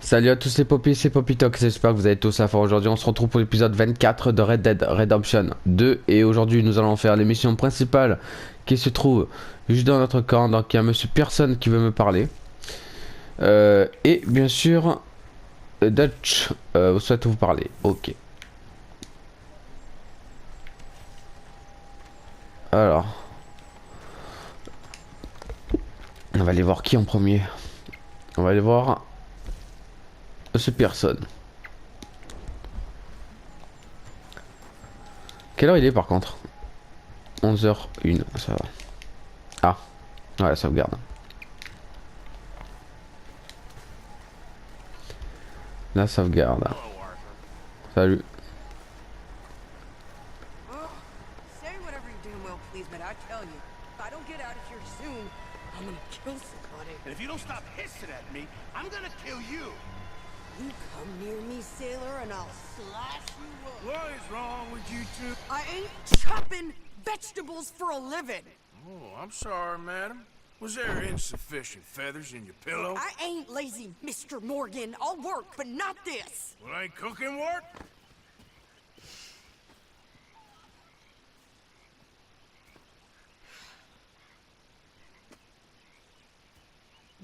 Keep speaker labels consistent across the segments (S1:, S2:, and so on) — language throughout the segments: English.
S1: Salut à tous les popis, c'est Popitox, j'espère que vous allez tous à fond. Aujourd'hui on se retrouve pour l'épisode 24 de Red Dead Redemption 2. Et aujourd'hui nous allons faire les missions principales qui se trouvent juste dans notre camp. Donc il y a monsieur personne qui veut me parler. Et bien sûr, Dutch souhaite vous parler. Ok. Alors, on va aller voir qui en premier. On va aller voir monsieur personne. Quelle heure il est par contre? 11h01, ça va. Ah, ouais, la sauvegarde. La sauvegarde. Salut.
S2: Say whatever you damn well please, but I tell you, if I don't get out of here soon, I'm gonna kill somebody.
S3: And if you don't stop hissing at me, I'm gonna kill you.
S2: You come near me, sailor, and I'll slash you up.
S3: What is wrong with you two?
S2: I ain't chopping vegetables for a living.
S3: Oh, I'm sorry, madam. Was there insufficient feathers in your pillow?
S2: I ain't lazy, Mr. Morgan. I'll work, but not this.
S3: Well, ain't cooking work?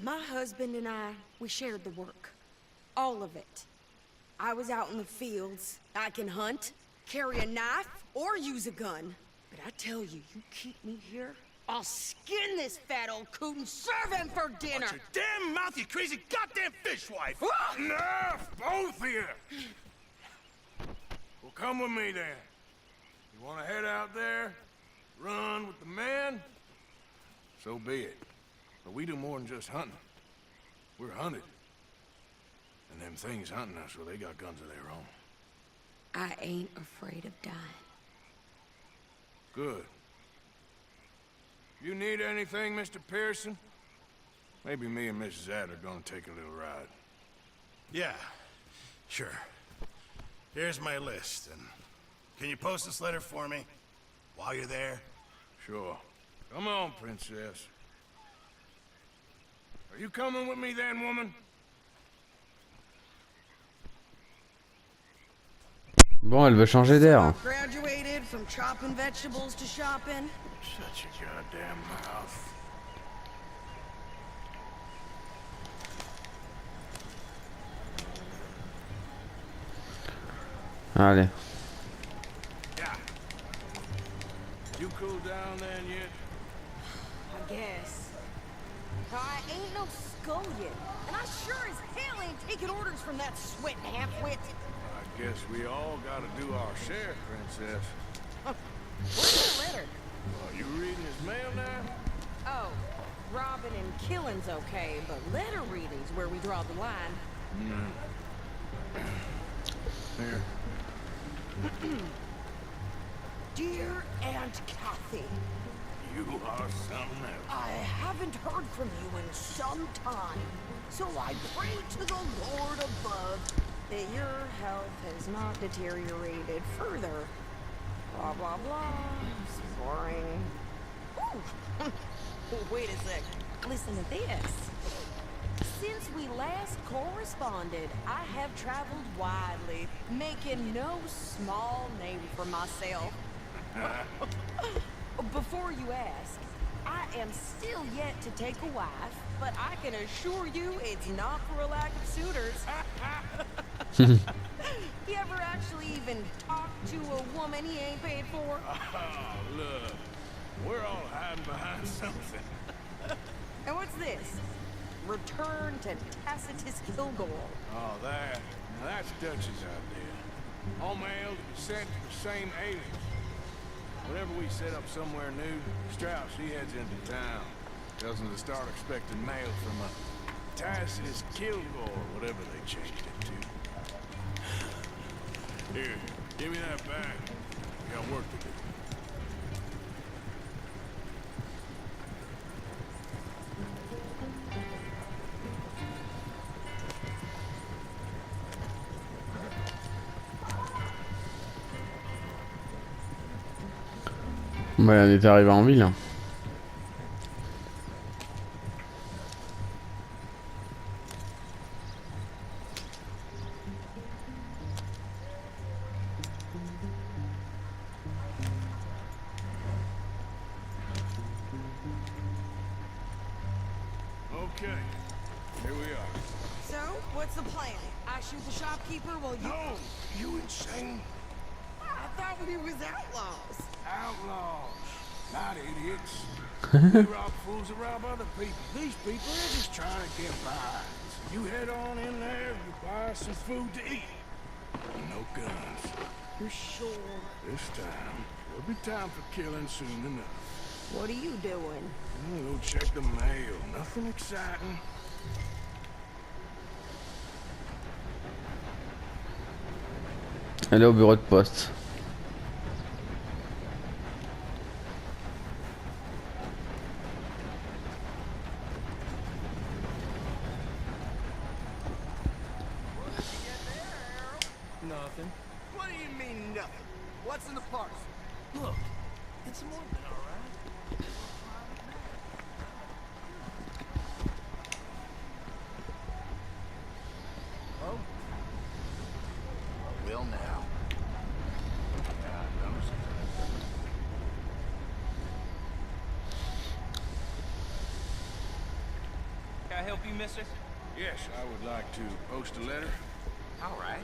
S2: My husband and I, we shared the work. All of it. I was out in the fields. I can hunt, carry a knife, or use a gun. But I tell you, you keep me here, I'll skin this fat old coot and serve him for dinner.
S3: Watch your damn mouth, you crazy goddamn fishwife!
S2: Ah!
S3: Enough, both of you! Well, come with me then. You want to head out there, run with the men? So be it. But we do more than just hunting. We're hunted. And them things hunting us, well, they got guns of their own.
S2: I ain't afraid of dying.
S3: Good. You need anything, Mr. Pearson? Maybe me and Mrs. Add are gonna take a little ride.
S4: Yeah, sure. Here's my list, and can you post this letter for me while you're there?
S3: Sure. Come on, princess. Are you coming with me then, woman?
S1: Bon, elle veut changer d'air.
S2: Graduated from chopping vegetables to shopping.
S3: Shut your goddamn mouth.
S1: Allez.
S3: Yeah. You cool down then yet?
S2: I guess. I ain't no skull yet, and I sure as hell ain't taking orders from that sweating half-wit.
S3: I guess we all gotta do our share, princess.
S2: Where's the letter?
S3: Are you reading his mail now?
S2: Oh, robbing and killing's okay, but letter reading's where we draw the line.
S3: Here.
S2: Dear Aunt Kathy,
S3: You are something else.
S2: I haven't heard from you in some time, so I pray to the Lord above that your health has not deteriorated further. Blah, blah, blah. It's boring. Ooh. Wait a sec. Listen to this. Since we last corresponded, I have traveled widely, making no small name for myself. Before you ask, I am still yet to take a wife, but I can assure you it's not for a lack of suitors. You ever actually even talk to a woman he ain't paid for?
S3: Oh, look. We're all hiding behind something.
S2: And what's this? Return to Tacitus Kilgore.
S3: Oh, that. Now that's Dutch's idea. All mail to be sent to the same alias. Whenever we set up somewhere new, Strauss, he heads into town. Tells them to start expecting mail from a Tacitus Kilgore, whatever they changed it to. Here, give me that bag. We got work to do.
S1: Ouais, on est arrivé en ville.
S2: what's the plan? I shoot the shopkeeper while you...
S3: No, you insane?
S2: I thought we was outlaws.
S3: Outlaws, not idiots. We rob fools that rob other people. These people are just trying to get by. So you head on in there, you buy some food to eat. No guns.
S2: You're sure?
S3: This time, there'll be time for killing soon enough.
S2: What are you doing?
S3: We'll check the mail. Nothing exciting.
S1: Elle est au bureau de poste.
S5: Nothing.
S3: What do you mean nothing? What's in the parcel?
S5: Look, it's more than alright. Oh?
S3: Well now.
S5: Can I help you, mister?
S3: Yes, I would like to post a letter.
S5: All right.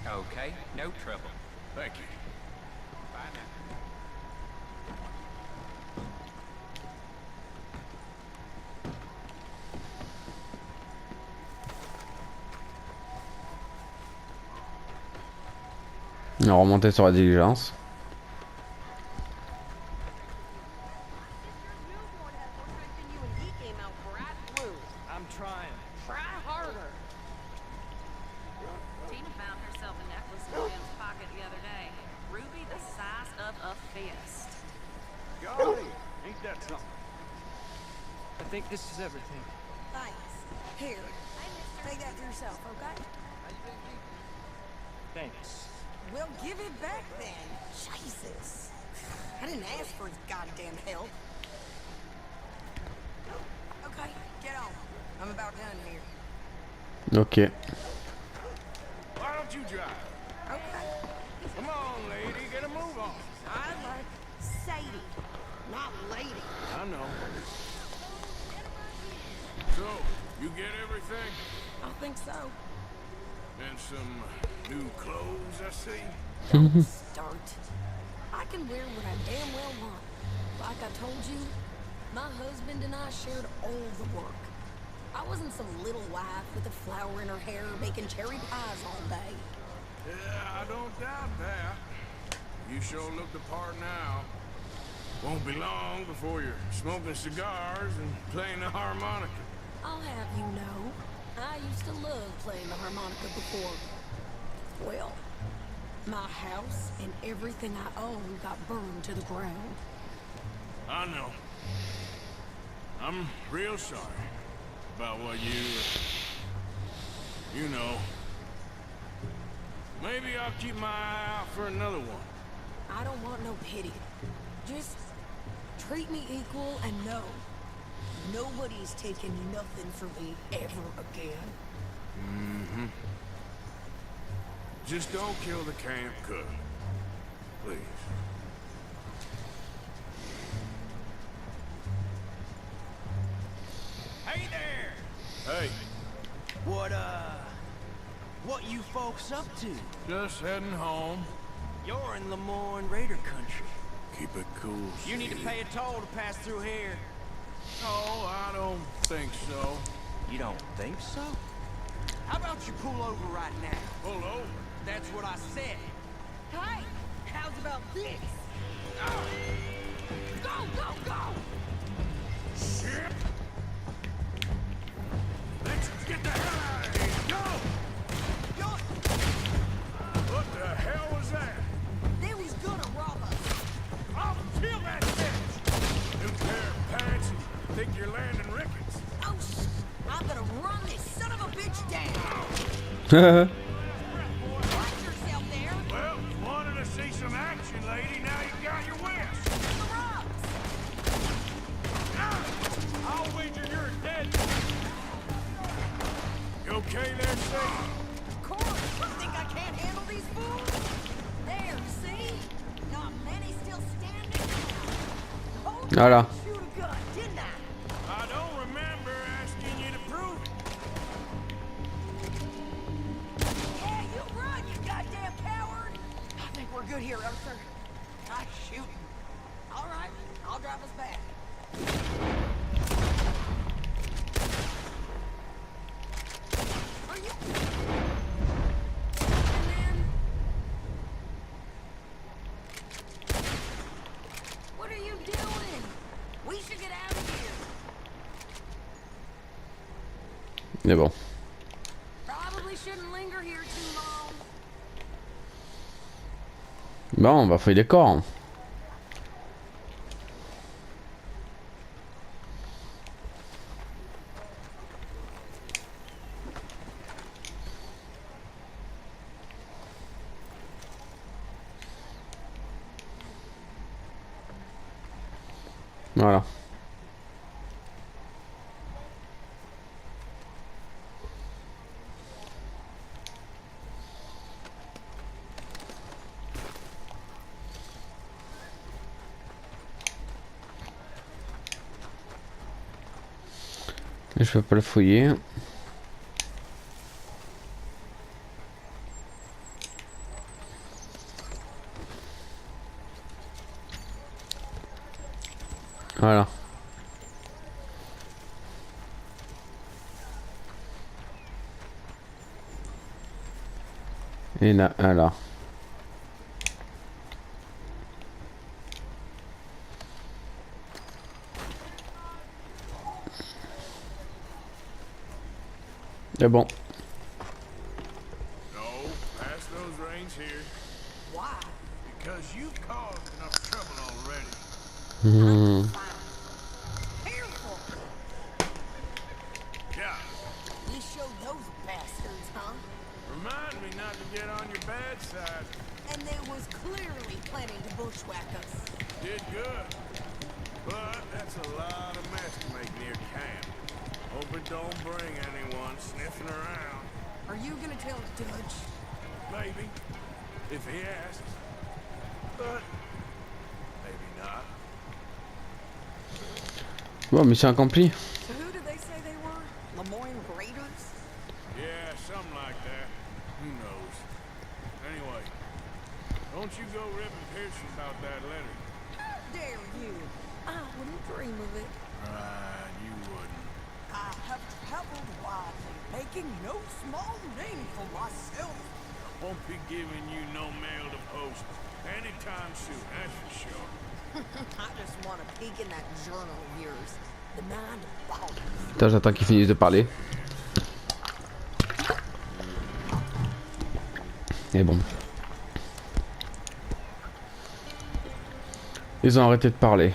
S5: Okay, no trouble.
S3: Thank you.
S5: Bye now.
S1: On va remonter sur la diligence.
S5: I'm trying.
S2: Try harder.
S6: Tina found herself a necklace in Ben's pocket the other day. Ruby the size of a fist.
S3: Golly, ain't that something?
S5: I think this is everything.
S2: Thanks. Here. Take that for yourself, okay?
S5: Thanks.
S2: We'll give it back then. Jesus. I didn't ask for his goddamn help. Okay, get on. I'm about done here.
S1: Ok.
S3: Why don't you drive?
S2: Okay.
S3: Come on, lady, get a move on.
S2: I like Sadie, not lady.
S3: I know. So, you get everything?
S2: I think so.
S3: And some new clothes, I see.
S2: Don't start. I can wear what I damn well want. Like I told you, my husband and I shared all the work. I wasn't some little wife with a flower in her hair making cherry pies all day.
S3: Yeah, I don't doubt that. You sure look the part now. Won't be long before you're smoking cigars and playing the harmonica.
S2: I'll have you know, I used to love playing the harmonica before. Well, my house and everything I own got burned to the ground.
S3: I know. I'm real sorry about what you know. Maybe I'll keep my eye out for another one.
S2: I don't want no pity. Just treat me equal and know nobody's taking nothing from me ever again.
S3: Mm-hmm. Just don't kill the camp cook. Please.
S5: Hey there!
S3: Hey,
S5: What you folks up to?
S3: just heading home.
S5: You're in Lemoyne Raider country.
S3: Keep it cool,
S5: You need to
S3: Sadie.
S5: pay a toll to pass through here.
S3: No, I don't think so.
S5: You don't think so? How about you pull over right now?
S3: Pull over.
S5: That's what I said.
S2: Hey, how's about this? Go, go, go!
S3: Shit! Let's get the hell out of here. Go! What the hell was that?
S2: They was gonna rob us.
S3: I'll kill that bitch! New pair of pants and think you're landing rickets.
S2: Oh, I'm gonna run this son of a bitch down. Watch yourself there.
S3: Well, you wanted to see some action, lady. Now you got your wish.
S2: The rocks.
S3: I'll wager you're dead. You okay there, Sadie?
S2: Of course. You think I can't handle these fools? There, see? Not many still standing. Oh,
S1: Voilà.
S2: shoot a gun, didn't I?
S3: I
S2: Arthur.
S5: Nice shooting.
S2: All right, I'll drive us back. Are you? And then... What are you doing? We should get out of here.
S1: Mais bon.
S2: Probably shouldn't linger here too long.
S1: Bon, on va fouiller les corps. Hein. Voilà. Je peux pas le fouiller. Voilà. Et là, alors. C'est bon.
S3: No, pass those reins here.
S2: Why?
S3: Because you've caused enough trouble already.
S2: Careful.
S3: Yeah.
S2: You showed those bastards, huh?
S3: Remind me not to get on your bad side.
S2: And they was clearly planning to bushwhack us.
S3: Did good. But that's a lot of mess to make near camp. Hope it don't bring anyone sniffing around.
S2: Are you gonna tell Dutch?
S3: Maybe. If he asks. But maybe not.
S1: Bon, mission accomplie.
S2: So who did they say they were? Lemoyne Raiders?
S3: Yeah, something like that. Who knows? Anyway, don't you go ripping Pearson about that letter.
S2: How dare you? I wouldn't dream of it.
S3: Right, you wouldn't.
S2: I have traveled widely, making no small name for myself.
S3: Won't be giving you no mail to post anytime soon, that's for sure.
S2: I just want to peek in that journal of yours. The mind of Paul.
S1: Putain, j'attends qu'ils finissent de parler. Et bon. Ils ont arrêté de parler.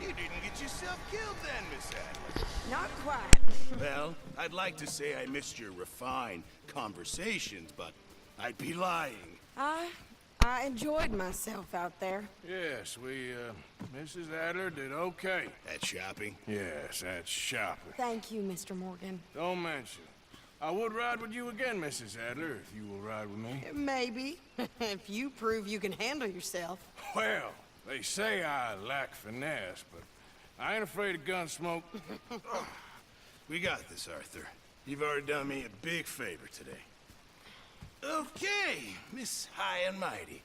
S4: You didn't get yourself killed then, Miss Adler.
S2: Not quite.
S4: Well, I'd like to say I missed your refined conversations, but I'd be lying.
S2: I enjoyed myself out there.
S3: Yes, Mrs. Adler did okay.
S4: That shopping?
S3: Yes, that's shopping.
S2: Thank you, Mr. Morgan.
S3: Don't mention it. I would ride with you again, Mrs. Adler, if you will ride with me.
S2: Maybe. If you prove you can handle yourself.
S3: Well, they say I lack finesse, but I ain't afraid of gun smoke.
S4: We got this, Arthur. You've already done me a big favor today. Okay, Miss High and Mighty.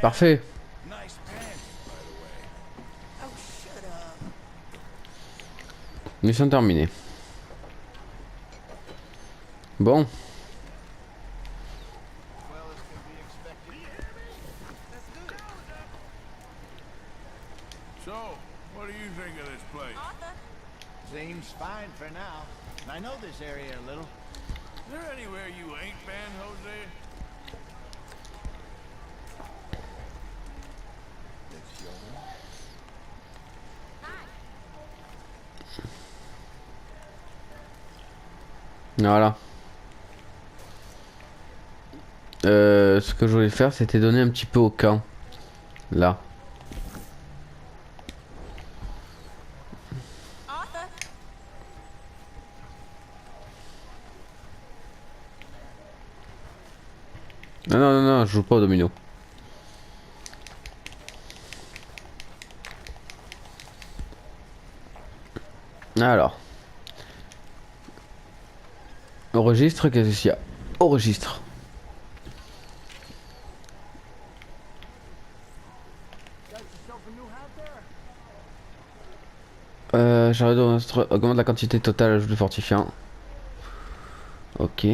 S1: Parfait.
S4: Nice pants, by the way.
S2: Oh, shut up.
S1: Mission terminée. Bon.
S4: Well, as can be expected. Let's do it.
S3: So, what do you think of this place?
S7: Seems fine for now. I know this area a little.
S3: Is there anywhere you ain't been, Jose?
S7: It's your
S1: Voilà. Ce que je voulais faire, c'était donner un petit peu au camp. Là. Non, non, non, non, je joue pas au domino. Alors. Au registre, qu'est-ce qu'il y a? Au registre. Augmente la quantité totale de fortifiant. Ok.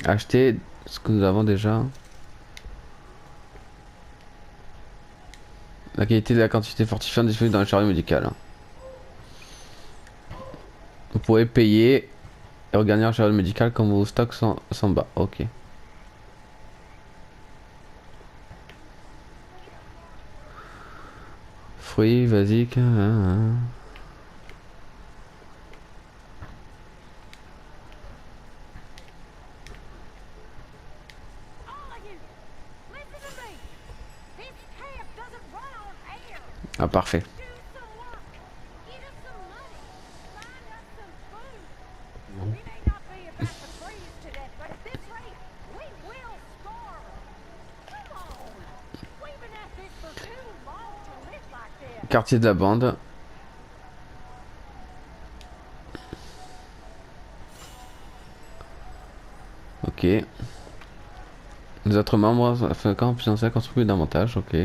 S1: Acheter ce que nous avons déjà. La qualité de la quantité fortifiante disponible dans le chariot médical. Vous pouvez payer et regagner un chariot médical quand vos stocks sont bas. Ok. Fruits, basiques. Ah, parfait. Quartier de la bande. Ok. Les autres membres, fréquents, plus anciens, construisent davantage. Ok.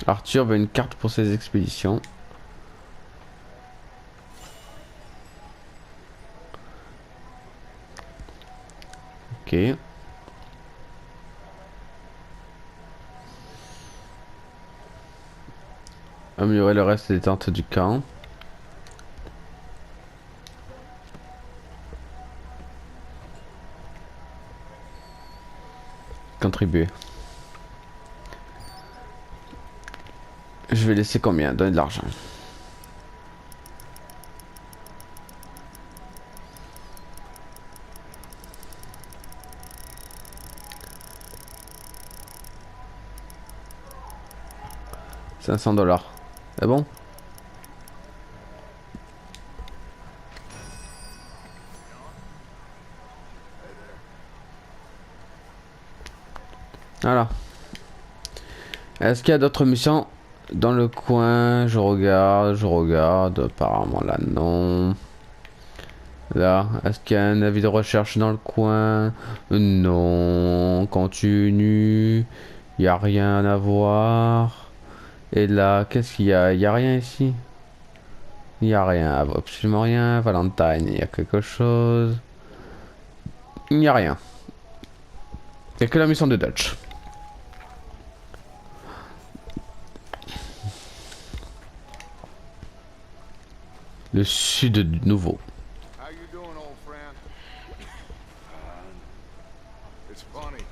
S1: Arthur veut une carte pour ses expéditions. Ok. Améliorer le reste des tentes du camp. Contribuer. Je vais laisser combien? Donner de l'argent. $500. C'est bon? Voilà. Est-ce qu'il y a d'autres missions dans le coin? Je regarde. Apparemment là, non. Là, est-ce qu'il y a un avis de recherche dans le coin? Non. Continue. Il n'y a rien à voir. Et là, qu'est-ce qu'il y a? Il n'y a rien ici. Il n'y a rien, absolument rien. Valentine, il y a quelque chose. Il n'y a rien. Il n'y a que la mission de Dutch. Le sud du nouveau.
S3: How you doing, old friend? It's funny,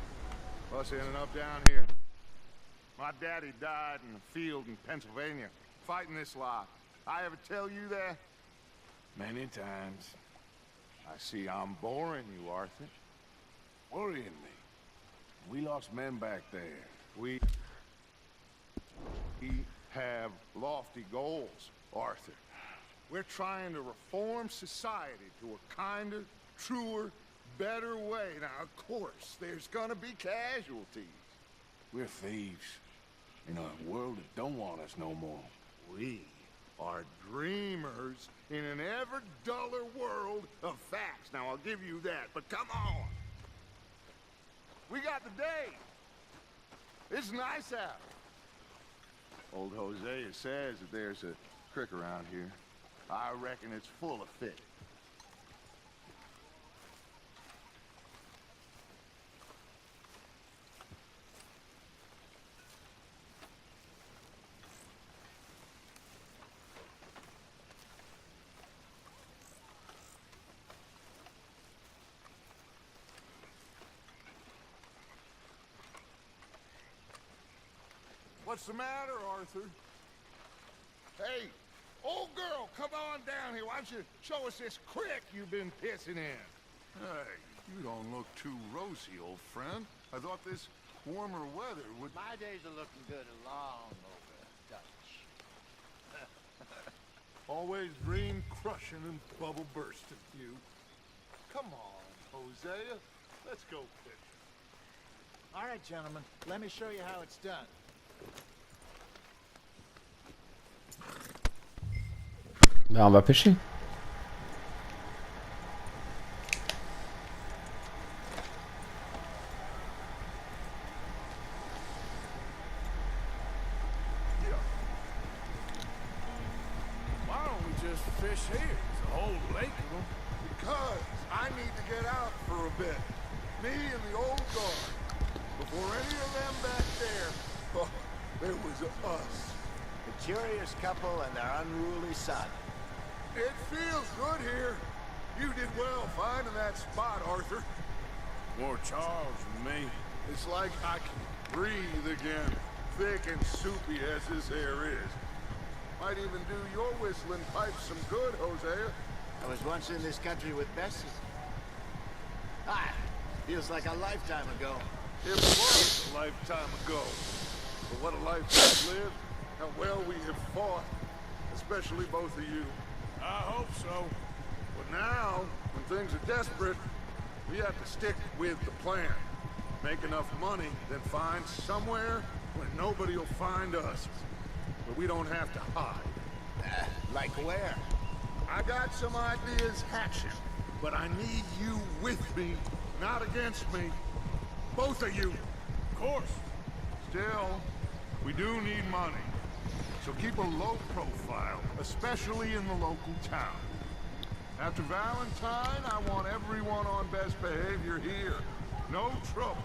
S3: us ending up down here. My daddy died in the field in Pennsylvania, fighting this lot. I ever tell you that? Many times. I see I'm boring you, Arthur. Worrying me. We lost men back there. We have lofty goals, Arthur. We're trying to reform society to a kinder, truer, better way. Now, of course, there's gonna be casualties. We're thieves in a world that don't want us no more. We are dreamers in an ever duller world of facts. Now, I'll give you that, but come on. We got the day. It's nice out. Old Hosea says that there's a creek around here. I reckon it's full of fish. What's the matter, Arthur? Hey, old girl, come on down here. Why don't you show us this creek you've been pissing in? Hey, you don't look too rosy, old friend. I thought this warmer weather would...
S7: My days are looking good along over Dutch.
S3: Always dream crushing and bubble bursting, you. Come on, Hosea. Let's go fishing.
S7: All right, gentlemen, let me show you how it's done.
S1: Bah on va pêcher.
S3: Why don't we just fish here? There's a whole lake of them.
S8: Because I need to get out for a bit. Me and the old guard. Before any of them back there, oh, there was us.
S7: The curious couple and their unruly son.
S8: It feels good here. You did well finding that spot, Arthur.
S3: More Charles than me.
S8: It's like I can breathe again, thick and soupy as this air is. Might even do your whistling pipes some good, Hosea.
S7: I was once in this country with Bessie. Ah, feels like a lifetime ago.
S8: It was a lifetime ago. But what a life we've lived, how well we have fought, especially both of you.
S3: I hope so.
S8: But now, when things are desperate, we have to stick with the plan. Make enough money, then find somewhere where nobody will find us. But we don't have to hide.
S7: Like where?
S8: I got some ideas hatching, but I need you with me, not against me. Both of you.
S3: Of course.
S8: Still, we do need money. So keep a low profile, especially in the local town. After Valentine, I want everyone on best behavior here. No trouble.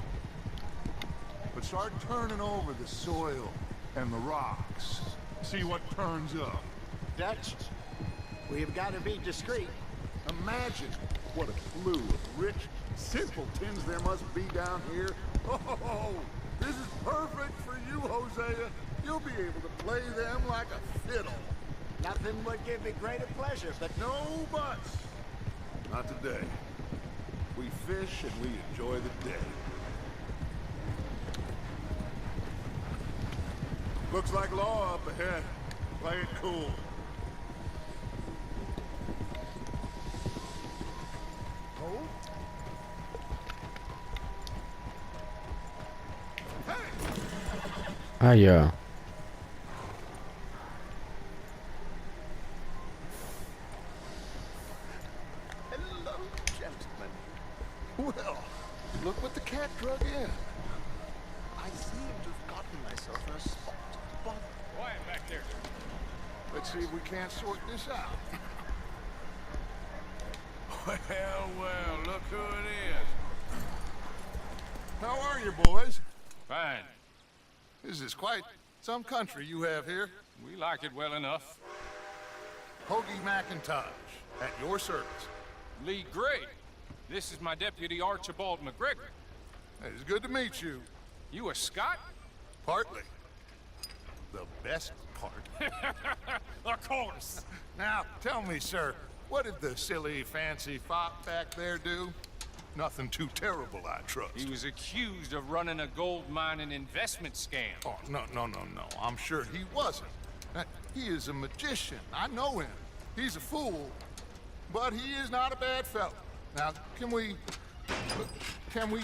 S8: But start turning over the soil and the rocks. See what turns up.
S7: Dutch, we've got to be discreet.
S8: Imagine what a slew of rich simpletons there must be down here. Oh, this is perfect for you, Hosea. You'll be able to play them like a fiddle.
S7: Nothing would give me greater pleasure, but
S8: No buts. Not today. We fish and we enjoy the day. Looks like law up ahead. Play it cool. Hold.
S1: Aïe.
S8: Hello, gentlemen. Well, look what the cat drug in. I seem to have gotten myself in a spot. But
S3: Quiet back there.
S8: let's see if we can't sort this out.
S3: Well, look who it is.
S8: How are you, boys?
S3: Fine.
S8: This is quite some country you have here.
S3: We like it well enough.
S8: Hoagie McIntosh, at your service.
S9: Lee Gray. This is my deputy Archibald McGregor.
S8: It's good to meet you.
S9: You a Scot?
S8: Partly. The best part.
S9: Of course.
S8: Now, tell me, sir, what did the silly, fancy fop back there do? Nothing too terrible, I trust.
S9: He was accused of running a gold mining investment scam.
S8: Oh, no. I'm sure he wasn't. He is a magician. I know him. He's a fool. But he is not a bad fellow. Now, can we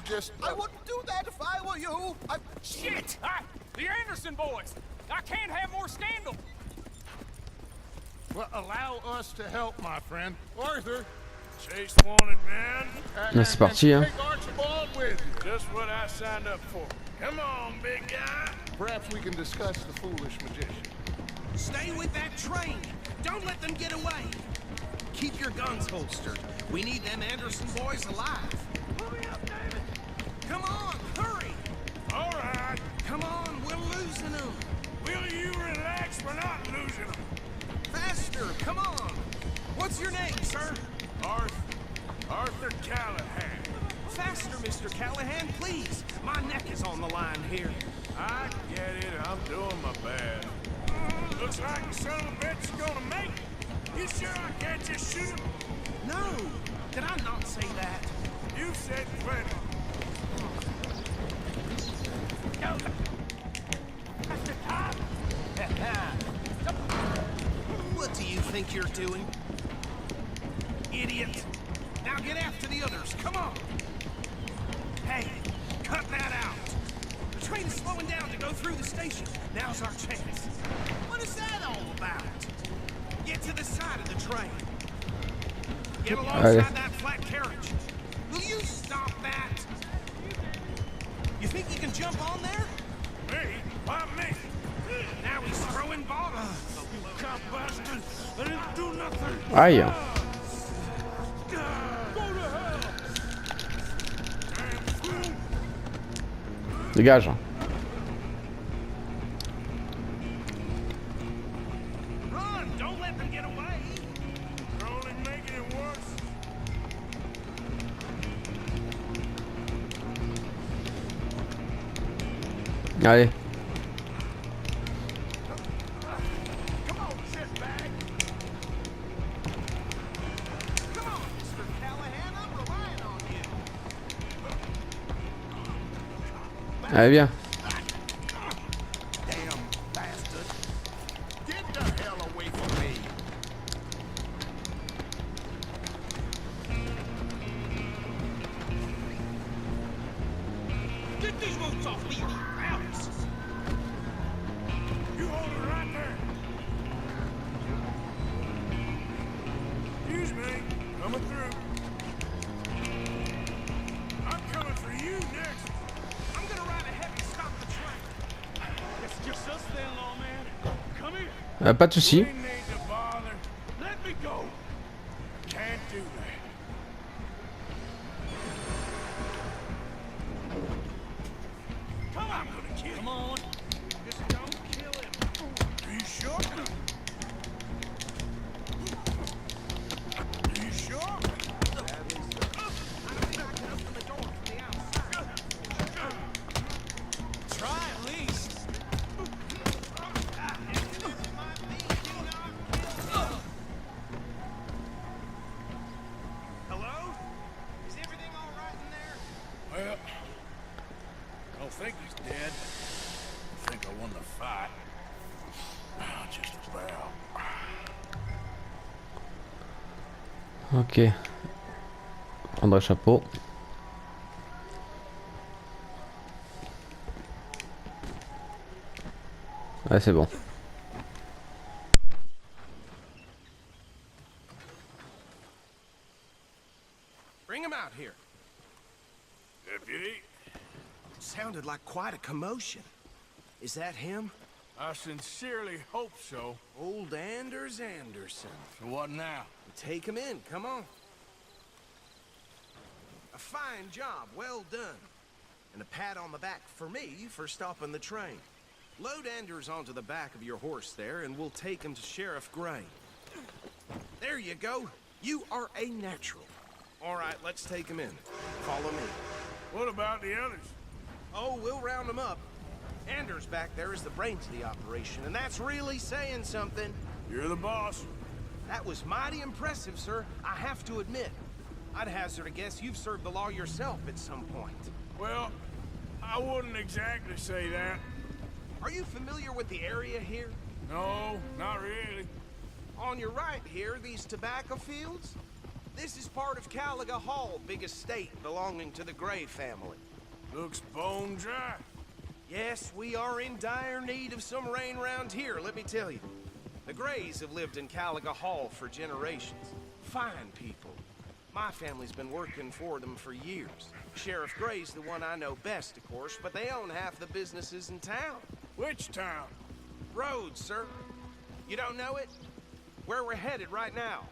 S8: just...
S5: I wouldn't do that if I were you.
S9: Shit! The Anderson boys! I can't have more scandal!
S8: Well, allow us to help, my friend. Arthur.
S3: Chase wanted, man.
S1: C'est parti, hein.
S8: Take Archibald with you.
S3: Just what I signed up for. Come on, big guy.
S8: Perhaps we can discuss the foolish magician.
S5: Stay with that train. Don't let them get away. Keep your guns holstered. We need them Anderson boys alive. Pull me up, David. Come on, hurry.
S3: All right.
S5: Come on, we're losing them.
S3: Will you relax? We're not losing them.
S5: Faster, come on. What's your name, sir?
S3: Arthur Callahan.
S5: Faster, Mr. Callahan, please. My neck is on the line here.
S3: I get it. I'm doing my best. Looks like the son of a bitch is gonna make it. You sure I can't just shoot him?
S5: No, did I not say that?
S3: You said plenty.
S5: What do you think you're doing? Idiot. Now get after the others, come on. Hey, cut that out. The train is slowing down to go through the station. Now's our chance. What is that all about? Get to the side of the train. Get
S1: Allez.
S5: alongside that flat carriage. Will you stop that? You think you can jump on there?
S3: Me? Why me?
S5: Now he's throwing bottles.
S3: You cop bastard! I didn't do nothing!
S1: Aïe.
S3: Go to hell! Damn fool!
S1: Dégage.
S5: Run! Don't let them get away.
S3: You're only making it worse.
S1: Allez.
S5: Come on, shitbag. Come on, Mr. Callahan. I'm relying on you.
S1: Allez, viens.
S5: Damn bastard. Get the hell away from me. Get these ropes off me, you rounds.
S3: You hold it right there. Excuse me. Coming through. I'm coming for you next.
S5: I'm gonna ride ahead and stop the train.
S3: It's just us then, lawman. Come here.
S1: Pas de soucis.
S3: We need to bother. Let me go. Can't do that. Come on. I'm gonna kill you. Come on.
S5: Just don't kill him.
S3: Are you sure? Are you sure?
S5: I don't think I can open the door from the outside. Try at least. Hello? Is everything all right in there?
S3: Well, I don't think he's dead. I think I won the fight. Just about.
S1: Ok. Prendre le chapeau. Ouais, c'est bon.
S5: Bring him out here.
S3: Deputy,
S5: Sounded like quite a commotion. Is that him?
S3: I sincerely hope so.
S5: Old Anders Anderson.
S3: So what now?
S5: Take him in, come on. A fine job, well done. And a pat on the back for me for stopping the train. Load Anders onto the back of your horse there, and we'll take him to Sheriff Gray. There you go. You are a natural. All right, let's take him in. Follow me.
S3: What about the others?
S5: Oh, we'll round them up. Anders back there is the brains of the operation, and that's really saying something.
S3: You're the boss.
S5: That was mighty impressive, sir. I have to admit. I'd hazard a guess you've served the law yourself at some point.
S3: Well, I wouldn't exactly say that.
S5: Are you familiar with the area here?
S3: No, not really.
S5: On your right here, these tobacco fields? This is part of Caliga Hall, big estate belonging to the Gray family.
S3: Looks bone dry.
S5: Yes, we are in dire need of some rain round here, let me tell you. The Grays have lived in Caliga Hall for generations. Fine people. My family's been working for them for years. Sheriff Gray's the one I know best, of course, but they own half the businesses in town.
S3: Which town?
S5: Rhodes, sir. You don't know it? Where we're headed right now.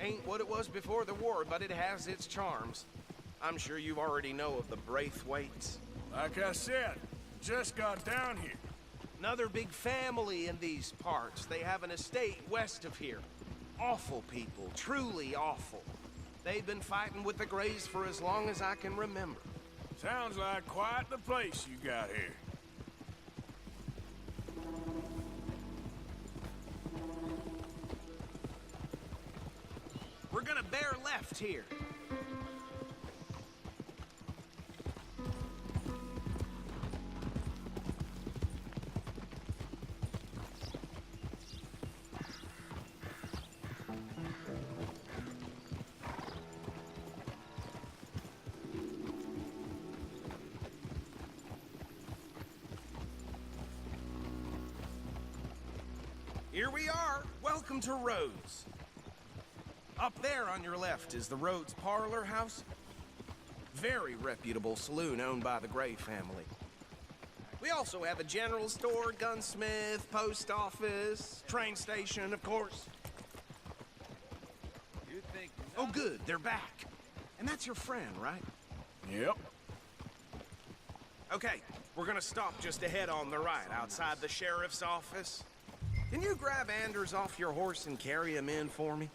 S5: Ain't what it was before the war, but it has its charms. I'm sure you already know of the Braithwaites.
S3: Like I said, just got down here.
S5: Another big family in these parts. They have an estate west of here. Awful people, truly awful. They've been fighting with the Grays for as long as I can remember.
S3: Sounds like quite the place you got here.
S5: We're gonna bear left here. Here we are. Welcome welcome to Rhodes. Up there on your left is the Rhodes Parlor House. Very reputable saloon owned by the Gray family. We also have a general store, gunsmith, post office, train station, of course. Oh, good, they're back. And that's your friend, right?
S3: Yep.
S5: Okay, we're gonna stop just ahead on the right, outside the sheriff's office. Can you grab Anders off your horse and carry him in for me?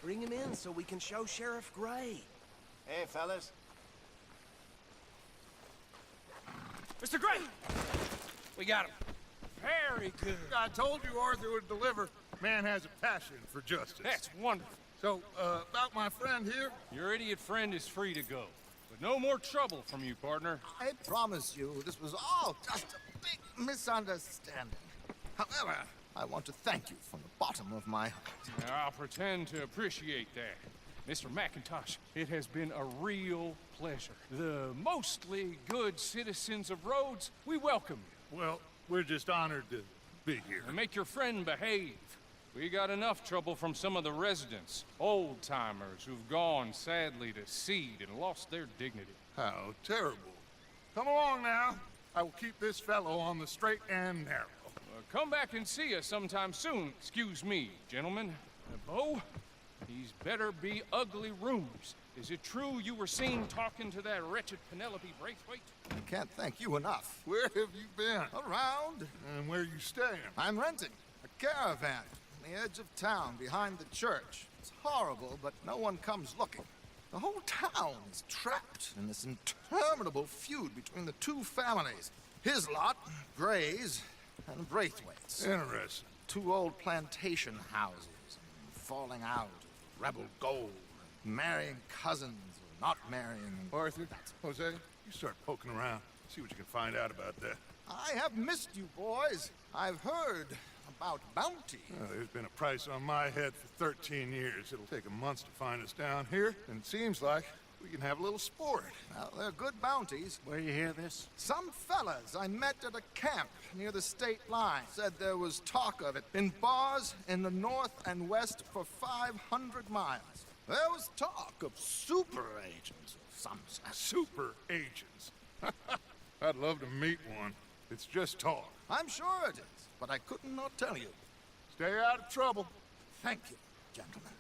S5: Bring him in so we can show Sheriff Gray.
S7: Hey, fellas.
S9: Mr. Gray! We got him. Very good.
S8: I told you Arthur would deliver. Man has a passion for justice.
S9: That's wonderful.
S8: So, about my friend here?
S9: Your idiot friend is free to go. But no more trouble from you, partner.
S7: I promise you, this was all just a big misunderstanding. However, I want to thank you from the bottom of my heart.
S9: I'll pretend to appreciate that. Mr. McIntosh, it has been a real pleasure. The mostly good citizens of Rhodes, we welcome you.
S8: Well, we're just honored to be here.
S9: And make your friend behave. We got enough trouble from some of the residents, old-timers who've gone, sadly, to seed and lost their dignity.
S8: How terrible. Come along now. I will keep this fellow on the straight and narrow.
S9: Come back and see us sometime soon. Excuse me, gentlemen. Bo, these better be ugly rumors. Is it true you were seen talking to that wretched Penelope Braithwaite?
S7: I can't thank you enough.
S8: Where have you been?
S7: Around.
S8: And where you staying?
S7: I'm renting a caravan on the edge of town behind the church. It's horrible, but no one comes looking. The whole town is trapped in this interminable feud between the two families. His lot, Gray's, and Braithwaite's.
S8: Interesting.
S7: Two old plantation houses, falling out, rebel gold, marrying cousins, or not marrying.
S8: Arthur, Jose, you start poking around. See what you can find out about that.
S7: I have missed you, boys. I've heard about bounty.
S8: There's been a price on my head for 13 years. It'll take a month to find us down here, and it seems like we can have a little sport.
S7: Well, they're good bounties.
S10: Where you hear this?
S7: Some fellas I met at a camp near the state line said there was talk of it in bars in the north and west for 500 miles. There was talk of super agents of some sort.
S8: Super agents. I'd love to meet one. It's just talk.
S7: I'm sure it is, but I couldn't not tell you.
S8: Stay out of trouble.
S7: Thank you, gentlemen.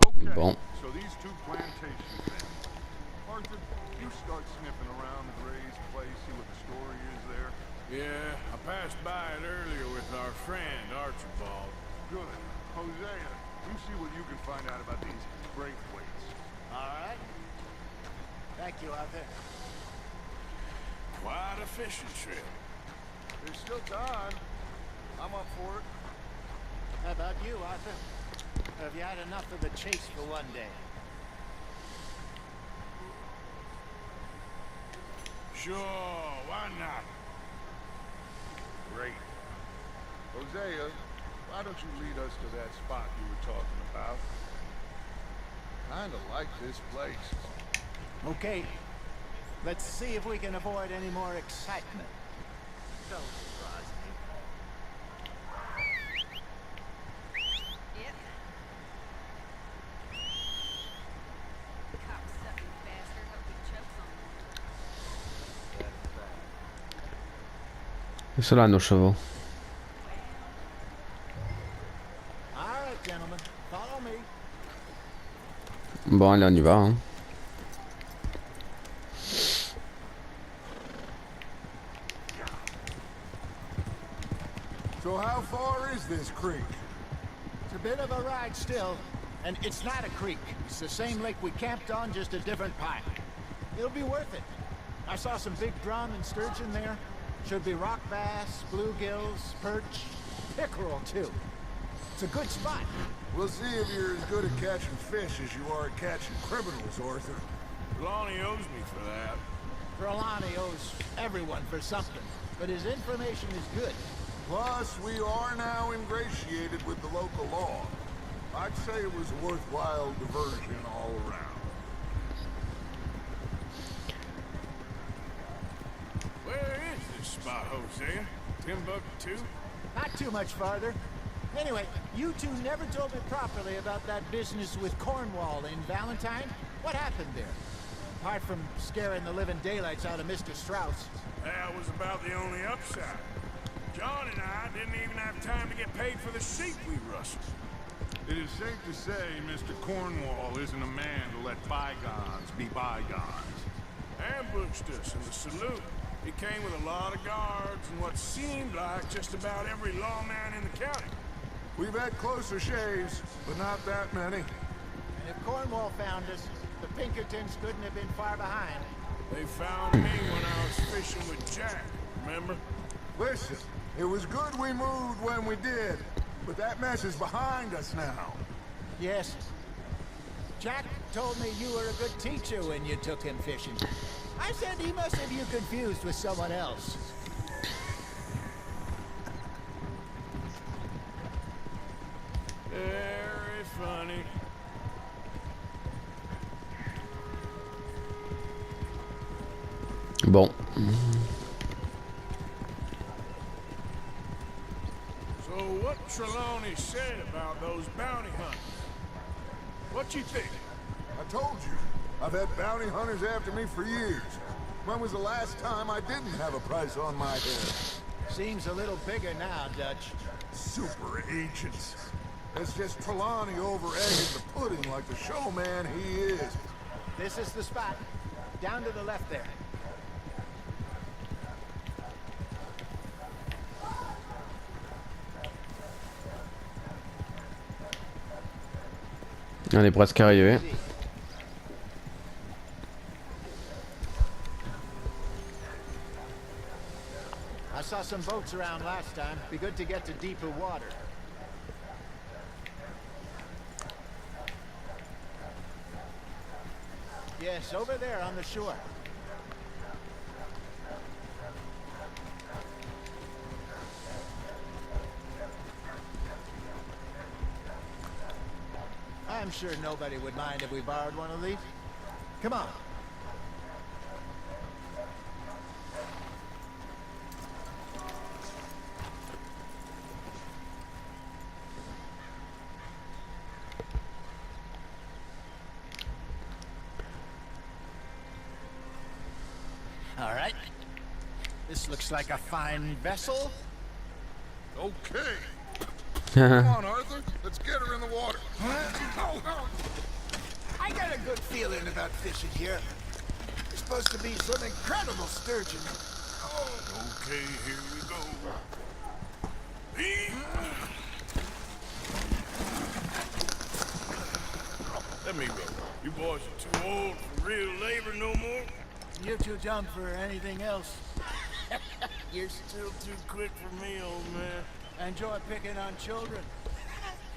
S8: Okay,
S1: Bon.
S8: so these two plantations then. Arthur, you start sniffing around the Gray's place, see what the story is there.
S3: Yeah, I passed by it earlier with our friend, Archibald.
S8: Good. Hosea, you see what you can find out about these Braithwaites.
S7: All right. Thank you, Arthur.
S3: Quite a fishing trip.
S8: There's still time. I'm up for it.
S7: How about you, Arthur? Have you had enough of the chase for one day?
S3: Sure, why not?
S8: Great. Hosea, why don't you lead us to that spot you were talking about? Kinda like this place.
S7: Okay. Let's see if we can avoid any more excitement. Don't surprise me.
S6: Yep. Cocksucking bastard. Hope he chokes on me.
S1: Ils sont là nos chevaux.
S7: All right, gentlemen. Follow me.
S1: Bon allez on y va hein.
S8: So how far is this creek?
S7: It's a bit of a ride still, and it's not a creek. It's the same lake we camped on, just a different pipe. It'll be worth it. I saw some big drum and sturgeon there. Should be rock bass, bluegills, perch, pickerel too. It's a good spot.
S8: We'll see if you're as good at catching fish as you are at catching criminals, Arthur.
S3: Lonnie owes me for that.
S7: Trelawney owes everyone for something, but his information is good.
S8: Plus, we are now ingratiated with the local law. I'd say it was a worthwhile diversion all around.
S3: Where is this spot, Hosea? Timbuktu?
S7: Not too much farther. Anyway, you two never told me properly about that business with Cornwall in Valentine. What happened there? Apart from scaring the living daylights out of Mr. Strauss.
S3: That was about the only upside. John and I didn't even have time to get paid for the sheep we rustled.
S8: It is safe to say Mr. Cornwall isn't a man to let bygones be bygones.
S3: Ambushed us in the Salut. He came with a lot of guards and what seemed like just about every lawman in the county.
S8: We've had closer shaves, but not that many.
S7: And if Cornwall found us, the Pinkertons couldn't have been far behind.
S3: They found me when I was fishing with Jack, remember?
S8: Listen, it was good we moved when we did, but that mess is behind us now.
S7: Yes. Jack told me you were a good teacher when you took him fishing. I said he must have you confused with someone else.
S3: Very funny.
S1: Bon.
S3: So what Trelawney said about those bounty hunters? What you think?
S8: I told you, I've had bounty hunters after me for years. When was the last time I didn't have a price on my head?
S7: Seems a little bigger now, Dutch.
S8: Super agents. That's just Trelawney over-egging the pudding like the showman he is.
S7: This is the spot. Down to the left there.
S1: On est presque arrivé.
S7: I saw some boats around last time. Be good to get to deeper water. Yes, over there on the shore. I'm sure nobody would mind if we borrowed one of these. Come on. All right. This looks like a fine vessel.
S8: Okay. Come on, Arthur. Let's get her in the water.
S7: I got a good feeling about fishing here. There's supposed to be some incredible sturgeon.
S3: Okay, here we go. Let me go. You boys are too old for real labor no more.
S7: You're too dumb for anything else.
S3: You're still too quick for me, old man.
S7: Enjoy picking on children.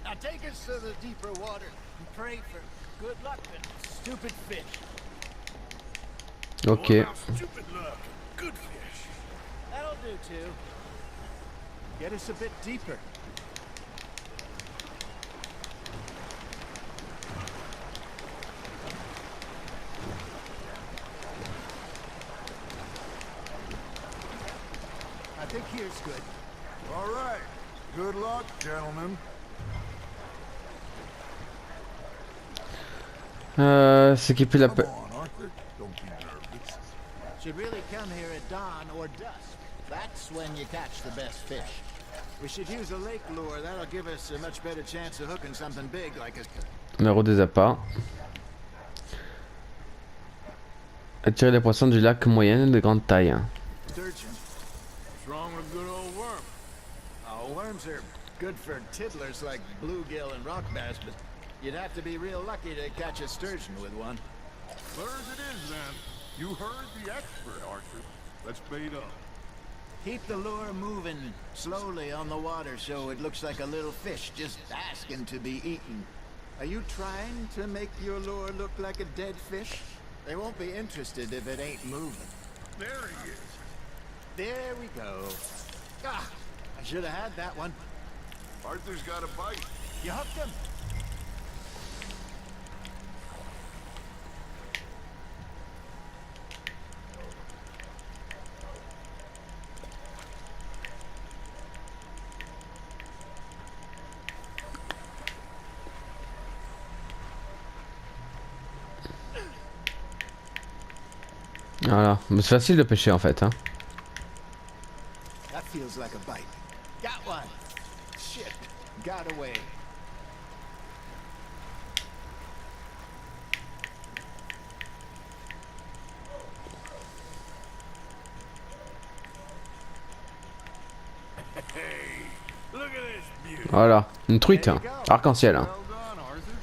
S7: Now take us to the deeper water and pray for good luck and stupid fish.
S1: Ok.
S3: More about stupid luck. Good fish.
S7: That'll do too. Get us a bit deeper. I think here's good.
S8: All right. Good luck, gentlemen.
S1: S'équiper la...
S8: Come on, Arthur. Don't be nervous.
S7: Should really come here at dawn or dusk. That's when you catch the best fish. We should use a lake lure. That'll give us a much better chance of hooking something big like a...
S1: Numéro des appâts. Attirer les poissons du lac moyenne et de grande taille.
S7: Sturgeon.
S3: What's wrong with good old worm?
S7: Oh, worms are good for tiddlers like bluegill and rock bass, but you'd have to be real lucky to catch a sturgeon with one.
S8: Clear as it is, then. You heard the expert, Arthur. Let's bait up.
S7: Keep the lure moving slowly on the water so it looks like a little fish just asking to be eaten. Are you trying to make your lure look like a dead fish? They won't be interested if it ain't moving.
S8: There he is.
S7: There we go. Ah, I should have had that one.
S8: Arthur's got a bite.
S7: You hooked him?
S1: Voilà, mais c'est facile de pêcher en fait. Hein.
S7: That feels like a bite. Got one. Shit. Got away.
S3: Look at this beauty.
S1: Voilà, une truite. Hein. Arc-en-ciel. Hein.
S8: Well done, Arthur.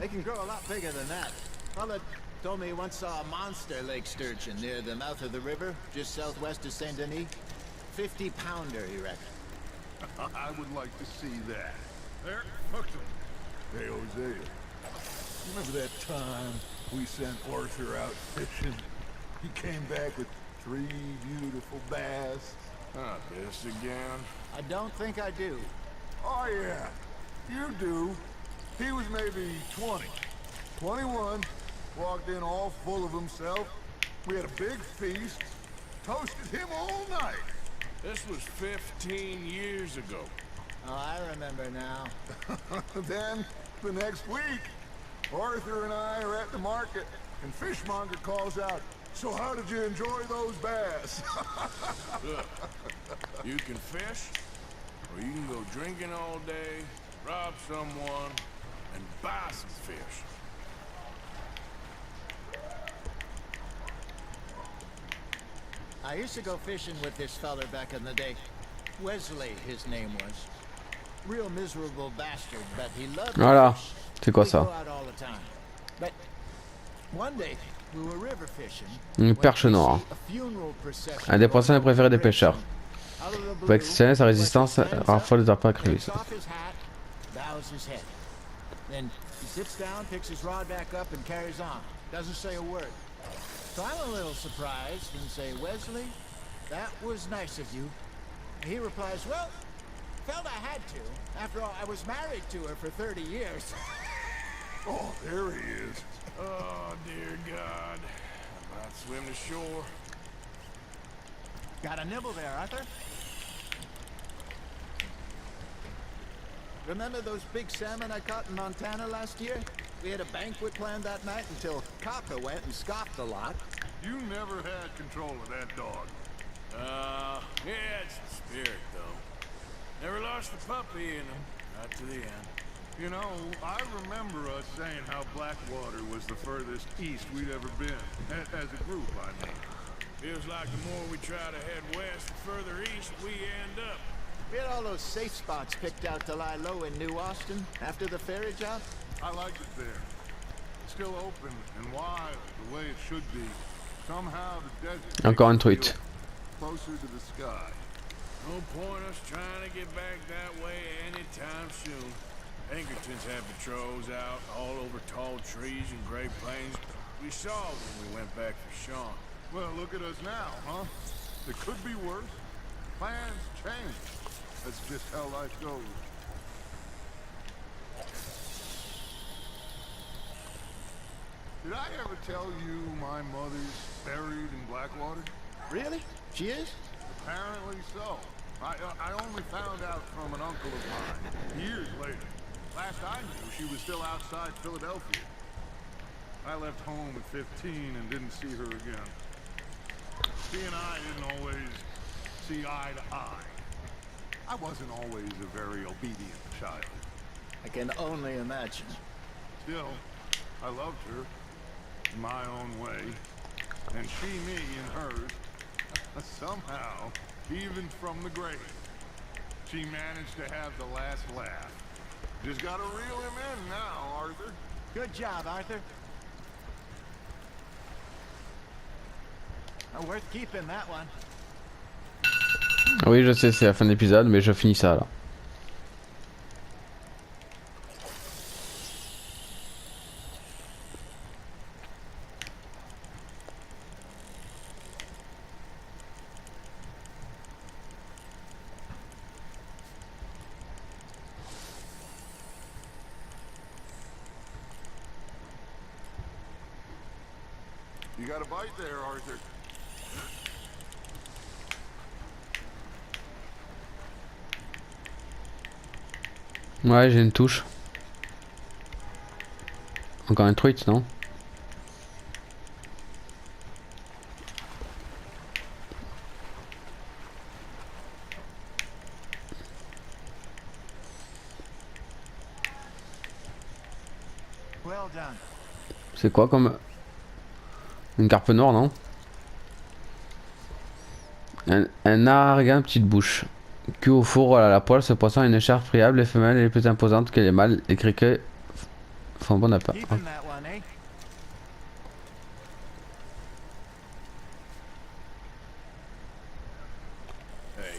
S7: They can grow a lot bigger than that. Fella told me he once saw a monster lake sturgeon near the mouth of the river, just southwest of Saint Denis. 50-pounder, he reckoned.
S8: I would like to see that. There, hooked him. Hey, Hosea. Remember that time we sent Arthur out fishing? He came back with 3 beautiful bass.
S3: Not this again.
S7: I don't think I do.
S8: Oh, yeah. You do. He was maybe 20. 21. Walked in all full of himself. We had a big feast. Toasted him all night.
S3: This was 15 years ago.
S7: Oh, I remember now.
S8: Then, the next week, Arthur and I are at the market, and Fishmonger calls out, "So how did you enjoy those bass?"
S3: Look, you can fish, or you can go drinking all day, rob someone, and buy some fish.
S7: I used to go fishing with this feller back in the day. Wesley, his name was. Real miserable bastard, but he loved
S1: Voilà,
S7: to fish.
S1: c'est quoi
S7: We
S1: ça?
S7: go out all the time. But one day, we were river fishing.
S1: Une perche noire. Un des poissons préférés des pêcheurs. Pour exceptionner sa résistance, parfois les appâts crevés.
S7: Then he sits down, picks his rod back up, and carries on. Doesn't say a word. So I'm a little surprised and say, "Wesley, that was nice of you." He replies, "Well, felt I had to. After all, I was married to her for 30 years."
S8: Oh, there he is.
S3: Oh, dear God. I'm about to swim to shore.
S7: Got a nibble there, Arthur? Remember those big salmon I caught in Montana last year? We had a banquet planned that night until Kaka went and scoffed a lot.
S8: You never had control of that dog.
S3: Yeah, it's the spirit, though. Never lost the puppy in him. Not to the end.
S8: You know, I remember us saying how Blackwater was the furthest east we'd ever been. As a group, I mean.
S3: Feels like the more we try to head west, the further east we end up.
S7: We had all those safe spots picked out to lie low in New Austin after the ferry job.
S8: I like it there. It's still open and wild the way it should be. Somehow the desert
S1: Encore une
S8: makes it
S1: truite.
S8: feel closer to the sky.
S3: No point us trying to get back that way anytime soon. Pinkertons had patrols out all over tall trees and Great Plains. We saw when we went back for Sean.
S8: Well, look at us now, huh? It could be worse. Plans change. That's just how life goes. Did I ever tell you my mother's buried in Blackwater?
S7: Really? She is?
S8: Apparently so. I only found out from an uncle of mine, years later. Last I knew, she was still outside Philadelphia. I left home at 15 and didn't see her again. She and I didn't always see eye to eye. I wasn't always a very obedient child.
S7: I can only imagine.
S8: Still, I loved her in my own way, and she me in hers. Somehow, even from the grave, she managed to have the last laugh. Just gotta reel him in now, Arthur.
S7: Good job, Arthur. Oh, worth keeping that one.
S1: Oui, je sais, c'est la fin de l'épisode, mais je finis ça là.
S8: You got a bite there, Arthur.
S1: Ouais, j'ai une touche. Encore une truite, non?
S7: Well done.
S1: C'est quoi comme... Une carpe noire, non? Un argan petite bouche. Cuit au four à la poêle, ce poisson a une chair friable. Les femelles est plus imposante que les mâles. Les criquets font bon appât.
S7: Keeping that one, eh?
S3: Hey,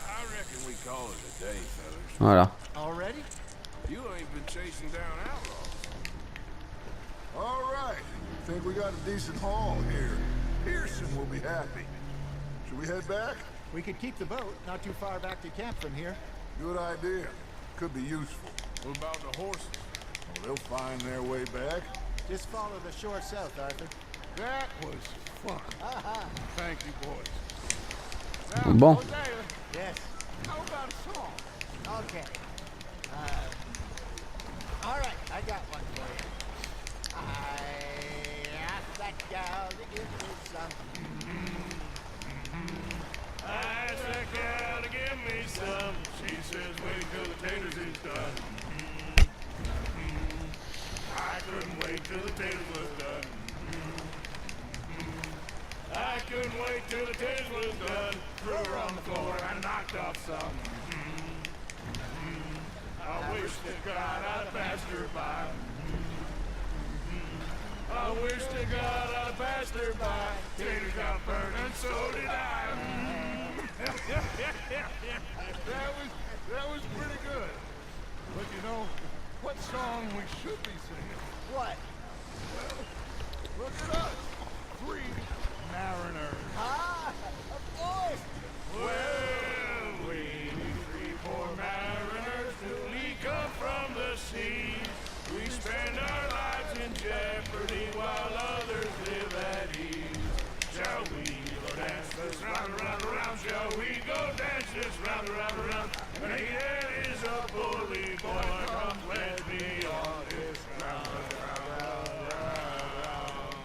S3: I reckon we call it a day, fellas.
S1: Voilà.
S7: Already?
S3: You ain't been chasing down outlaws.
S8: All right. Think we got a decent haul here. Pearson will be happy. Should we head back?
S7: We could keep the boat not too far back to camp from here.
S8: Good idea. Could be useful.
S3: What about the horses?
S8: Well, they'll find their way back.
S7: Just follow the shore south, Arthur.
S3: That was fun. Thank you, boys.
S1: Bon.
S3: Hosea,
S7: Yes.
S3: how about a song?
S7: Okay. All right, I got one for you. I asked that gal to give me some.
S3: I asked that gal to give me some. She says wait till the taters is done. I couldn't wait till the taters was done. I couldn't wait till the taters was done. Threw her on the floor and knocked off some. I wish to God I'd passed her by. I wish to God I'd passed her by. Taters got burned and so did I.
S8: That was pretty good.
S3: But you know what song we should be singing?
S7: What?
S3: Look at us, three mariners.
S7: Ah, of course.
S3: Well, we three poor mariners, we come from the seas. We spend our lives in jeopardy while others live at ease. Shall we go dance this round, around, around? Shall we go dance this round, around, around? And he that is a bully boy, come let me on this round, round, round, round.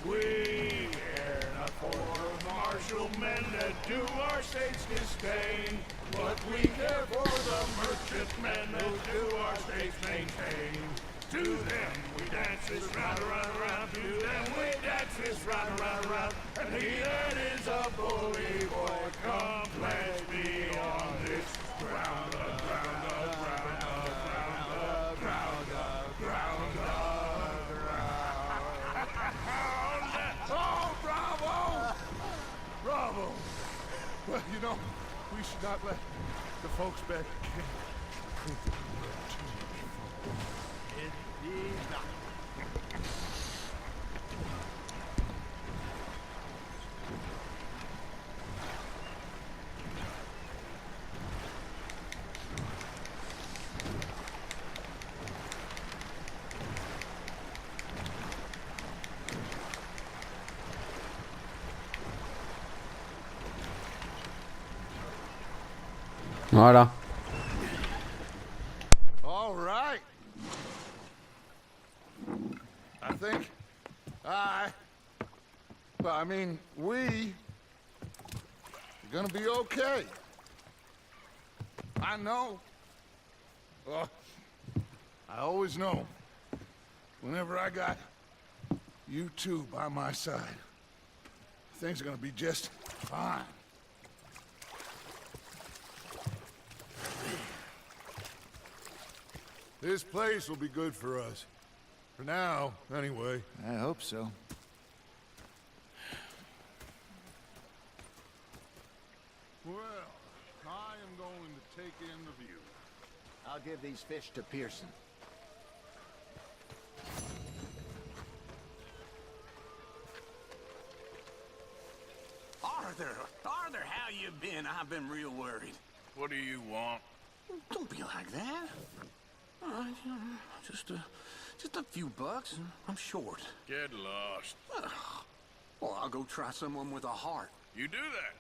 S3: We care not for the martial men that do our state's disdain, but we care for the merchantmen that do our state's maintain. To them we dance this round, around, around. To them we dance this round, around, around. And he that is a bully boy, come pledge me on this ground, ground, ground, ground, ground, ground, ground. Oh, bravo! Bravo! Well, you know, we should not let the folks back in.
S7: Indeed not.
S1: Voilà.
S8: All right. I think well, I mean, we are gonna be okay. I know. Well, I always know. Whenever I got you two by my side, things are gonna be just fine. This place will be good for us. For now, anyway.
S7: I hope so.
S8: Well, I am going to take in the view.
S7: I'll give these fish to Pearson.
S10: Arthur, how you been? I've been real worried.
S3: What do you want?
S10: Don't be like that. Just a few bucks. I'm short.
S3: Get lost.
S10: Well, I'll go try someone with a heart.
S3: You do that.